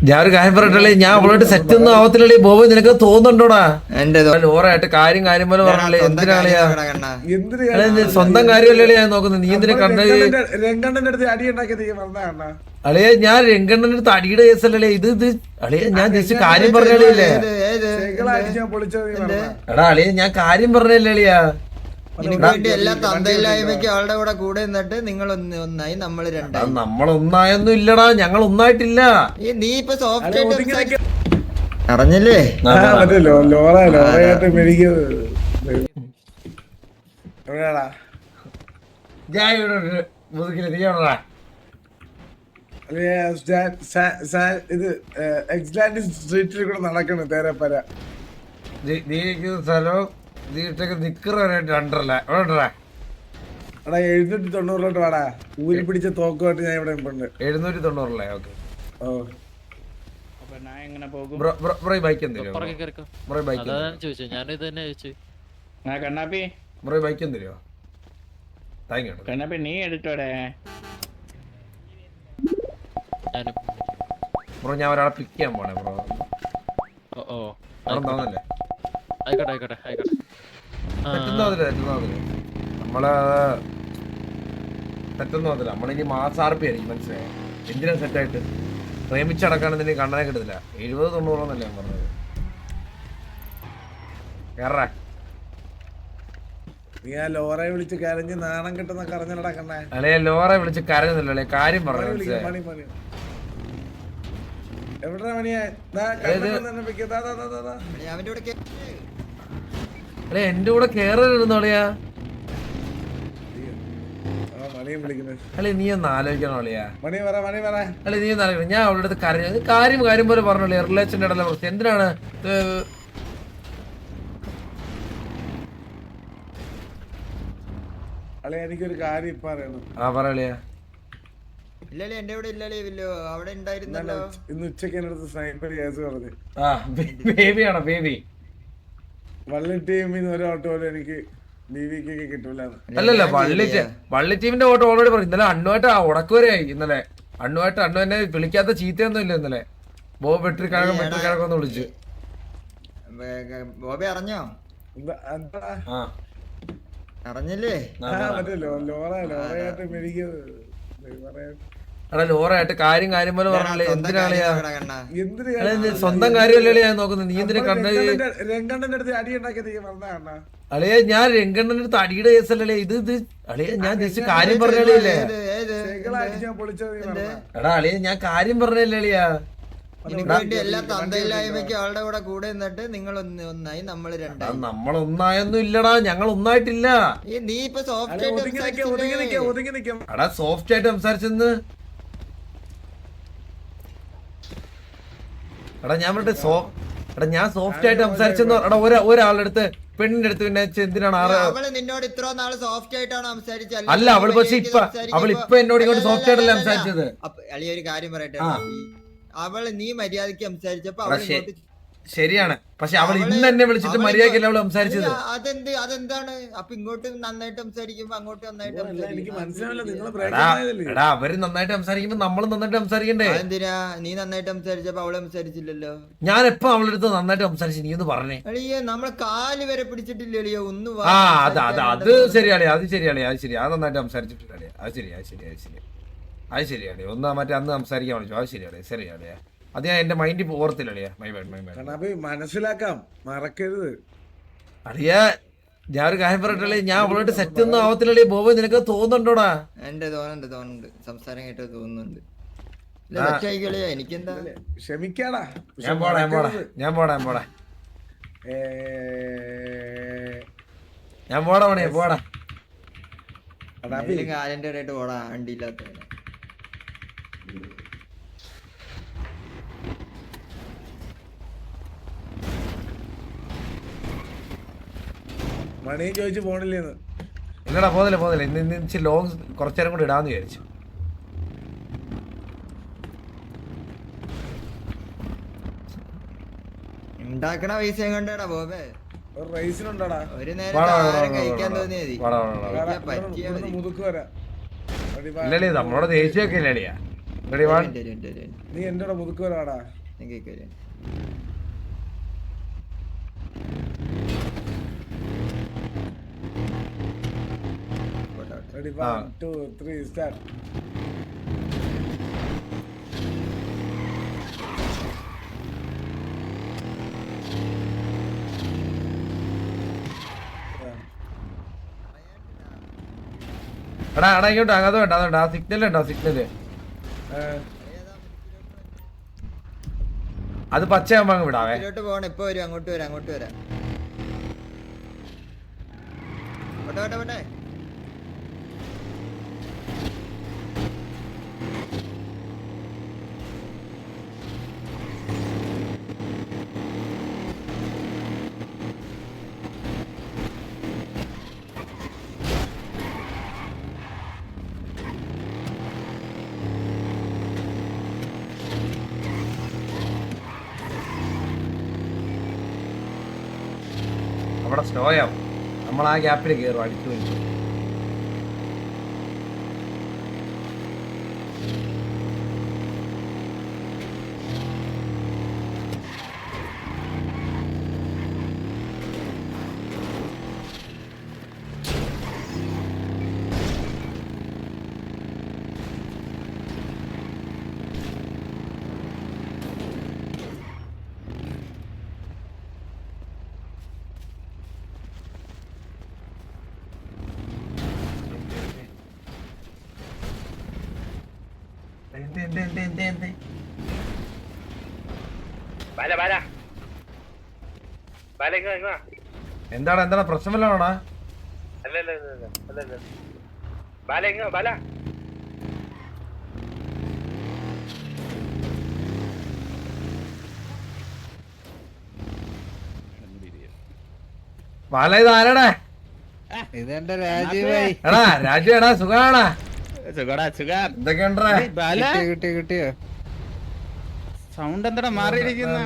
ഞാൻ ഒരു കാര്യം പറയട്ടല്ലേ, ഞാൻ അവളോട്ട് സെറ്റ് ഒന്നും ആവത്തില്ലല്ലേ ബോബോ, നിനക്ക് തോന്നുന്നുണ്ടോടാ? എന്റെ ഓറായിട്ട് കാര്യം പോലെ പറഞ്ഞല്ലേ, എന്തിനാളിയാ സ്വന്തം കാര്യമല്ലേ ഞാൻ നോക്കുന്നത്? നീ എന്തിനാ അളിയ? ഞാൻ രംഗണ്ണന്റെ അടുത്ത് അടിയുടെ കേസല്ലേ ഇത് അളിയ. ഞാൻ ജസ്റ്റ് കാര്യം പറഞ്ഞല്ലേ. എടാ അളിയ, ഞാൻ കാര്യം പറഞ്ഞല്ലേ അളിയാ. എല്ലാ തന്തയില്ലായ്മയ്ക്ക് അവളുടെ കൂടെ നിന്നിട്ട് നിങ്ങൾ ഒന്നായി, നമ്മൾ രണ്ടായി. നമ്മളൊന്നായൊന്നും ഇല്ലടാ, ഞങ്ങൾ ഒന്നായിട്ടില്ല. നീ ഇപ്പൊ സോഫ്റ്റ് അറിഞ്ഞില്ലേ? സ്ട്രീറ്റിൽ കൂടെ നടക്കണം തേരപ്പര. സ്ഥലവും രണ്ടരല്ല. എടാ 790 വാടാ. ഊരി പിടിച്ച തോക്കുമായിട്ട് ഞാൻ ഇവിടെ ഉണ്ട്. 790. ഓക്കെ. ബൈക്ക് എന്ത് തരുമോ? Thank you. നീ എടുത്തോടെ ബ്രോ, ഞാൻ ഒരാളെ പിക്ക് ചെയ്യാൻ പോണേ ബ്രോ. തോന്നല്ലേ നമ്മള് തെറ്റൊന്നും നമ്മളിനി മാസാർപ്പി ആയിരിക്കും. മനസ്സിലായോ? എന്തിനാ സെറ്റായിട്ട് പ്രേമിച്ചടക്കാണെന്ന് കണ്ണനെ കിട്ടത്തില്ല. 70-90 ഞാൻ പറഞ്ഞത്. കേറ നീ ആ ലോറയെ വിളിച്ച് കരഞ്ഞ് നാണം കിട്ടുന്ന കറഞ്ഞിലടാ കണ്ണേ. അല്ലേ, ലോറെ വിളിച്ച് കരഞ്ഞില്ലല്ലേ, കാര്യം പറഞ്ഞു. എവിടെ മണിയാ? അല്ലെ എന്റെ കൂടെ കേറിയിരുന്നോളിയാ. അല്ലെ നീ ഒന്ന് ആലോചിക്കണോ അളിയാ? അല്ലെ നീ ഒന്ന് ആലോചിക്കണം. ഞാൻ അവളുടെ അടുത്ത് കാര്യം പോലെ പറഞ്ഞോളിയാ. റിലേഷന്റെ ഇടയിലെ പ്രശ്നം എന്തിനാണ്? എനിക്കൊരു കാര്യം ഇപ്പൊ അറിയണം. പറയാ. ഇല്ലല്ലേ, എന്റെ ഇവിടെ ഇല്ലല്ലോ, അവിടെ ഉണ്ടായിരുന്നല്ലോ. ഇന്ന് ഉച്ചക്ക് എന്റെ അടുത്ത് സ്നൈപ്പർ കേസ് പറഞ്ഞു. ബേബിയാണോ? ബേബി വള്ളി ടീമിന്ന് ഒരു ഓട്ടോ പോലും എനിക്ക് ബിവിക്കൊക്കെ കിട്ടൂല. അല്ലല്ല, വള്ളി ടീമിന്റെ ഓട്ടോ ഓൾറെഡി പറഞ്ഞു. ഇന്നലെ അണ്ണുമായിട്ട് ഉടക്കുവരെയായി. ഇന്നലെ അണ്ണു എന്നെ വിളിക്കാത്ത ചീത്തയൊന്നും ഇല്ല. ഇന്നലെ ബോബ് വെട്ടിക്കഴക്കൊന്ന് വിളിച്ചു. ബോബെ അറിഞ്ഞോ? അറിഞ്ഞില്ലേ? എടാ ലോറായിട്ട് കാര്യം പോലെ പറഞ്ഞല്ലേ, എന്തിനാളിയാ? സ്വന്തം കാര്യമല്ലേ ഞാൻ നോക്കുന്നത്? നീ എന്തിനാ രംഗണ്ണന്റെ അടുത്ത് അടി ഉണ്ടാക്കിയത് അളിയ? ഞാൻ രംഗണ്ണന്റെ അടുത്ത് അടിയുടെ കേസല്ലേ ഇത് അളിയ. ഞാൻ ജസ്റ്റ് കാര്യം പറഞ്ഞല്ലേ. എടാ അളിയ, ഞാൻ കാര്യം പറഞ്ഞല്ലേ അളിയാ. എല്ലാ തന്തയില്ലായ്മയ്ക്ക് അവളുടെ കൂടെ നിന്നിട്ട് നിങ്ങൾ ഒന്നായി, നമ്മൾ രണ്ടായി. നമ്മളൊന്നായൊന്നും ഇല്ലടാ, ഞങ്ങൾ ഒന്നായിട്ടില്ല. നീ ഇപ്പൊ സോഫ്റ്റ് എടാ സോഫ്റ്റ് ആയിട്ട് സംസാരിച്ചെന്ന്. എടാ ഞാൻ ഞാൻ സോഫ്റ്റ് ആയിട്ട് സംസാരിച്ചെന്ന്. എടാ ഒരാളുടെ അടുത്ത്, പെണ്ണിന്റെ അടുത്ത് പിന്നെ എന്തിനാണ് അവള് നിന്നോട് ഇത്ര നാള് സോഫ്റ്റ് ആയിട്ടാണ് സംസാരിച്ചത്? അല്ല, അവള് പക്ഷെ ഇപ്പൊ എന്നോട് ഇങ്ങോട്ട് സോഫ്റ്റ് ആയിട്ടല്ല സംസാരിച്ചത്. അളിയ ഒരു കാര്യം പറയട്ടെ, അവള് നീ മര്യാദക്ക് സംസാരിച്ചപ്പോ ശരിയാണ്, പക്ഷെ അവൾ ഇന്ന് എന്നെ വിളിച്ചിട്ട് മര്യാദക്കല്ല അവള് സംസാരിച്ചത്. അതെന്താണ്? അപ്പൊ ഇങ്ങോട്ട് നന്നായിട്ട് സംസാരിക്കുമ്പോ അങ്ങോട്ട് നന്നായിട്ട് എടാ അവര് നന്നായിട്ട് സംസാരിക്കുമ്പോ നമ്മളും നന്നായിട്ട് സംസാരിക്കണ്ടേ? എന്തിനാ നീ നന്നായിട്ട് സംസാരിച്ചപ്പോ അവള് സംസാരിച്ചില്ലല്ലോ? ഞാൻ എപ്പോ അവളുടെ അടുത്ത് നന്നായിട്ട് സംസാരിച്ചു? നീ ഒന്ന് പറഞ്ഞേ. അളിയ നമ്മളെ കാല് വരെ പിടിച്ചിട്ടില്ല അളിയ, ഒന്ന്. അത് ശരിയാളേ, അത് ശരിയാളേ, അത് ശരി. അത് നന്നായിട്ട് സംസാരിച്ചിട്ടില്ലേ? അത് ശരിയാണ്. ഒന്ന് മറ്റേ അന്ന് സംസാരിക്കാൻ വിളിച്ചു. അത് ശരിയാളേ. അത് ഞാൻ എന്റെ മൈൻഡിൽ ഓർത്തില്ലേ. മനസ്സിലാക്കാം, മറക്കരുത് അളിയ. ഞാൻ ഒരു കാര്യം പറയട്ടല്ലേ, ഞാൻ അവളോട്ട് സെറ്റ് ഒന്നും ആവത്തില്ലല്ലേ ബോബോ, നിനക്ക് തോന്നുന്നുണ്ടോടാ? എന്റെ തോന്നുന്നുണ്ട്, സംസാരം കേട്ടോ തോന്നുന്നുണ്ട്. എനിക്കെന്താ, ക്ഷമിക്കാടാ. ഞാൻ പോടാ മണിയെ പോടാ. കാലിന്റെ ഇടയിട്ട് പോടാ, വണ്ടിയില്ലാത്ത. മണിയും ചോദിച്ചു പോണില്ലേന്ന്. ഇല്ലടാ പോകുന്നില്ല. ഇന്ന് ലോങ് കുറച്ചേരം കൂടി ഇടാന്ന് വിചാരിച്ചു. ഉണ്ടാക്കണ പൈസ കൊണ്ടാടാ ബോബേ. റൈസിനുണ്ടോടാ? ഒരു നേരം കഴിക്കാൻ തോന്നിയത് ഇല്ലല്ലേ, നമ്മളോട് ദേഷ്യമൊക്കെ ഇല്ലടിയാ. Ready, one. നീ എന്റെ കൂടെ മുതുക്കുവരാടാ. Ready, 1, 2, 3, start. എടാ ഇങ്ങോട്ട് അത് വേണ്ട അതുണ്ട് ആ സിഗ്നൽ ഉണ്ടോ സിഗ്നല് അത് പച്ചയാകുമ്പോ അങ്ങ് വിടാവേ. പോകണം. ഇപ്പൊ വരും. അങ്ങോട്ട് വരാം. പോട്ടെ. അവിടെ സ്ലോ ആവും. നമ്മൾ ആ ഗ്യാപ്പിൽ കയറും അടിച്ചു വലിച്ചു. എന്താണ് പ്രശ്നമല്ലോടാ? ബാല ഇത് ആരാടാ? ഇതെന്റെ രാജീവായി. എടാ രാജു എടാ സുഖാണാ? എന്തൊക്കെയുണ്ടാ? കിട്ടിയോ? സൗണ്ട് എന്താ മാറിയിരിക്കുന്ന?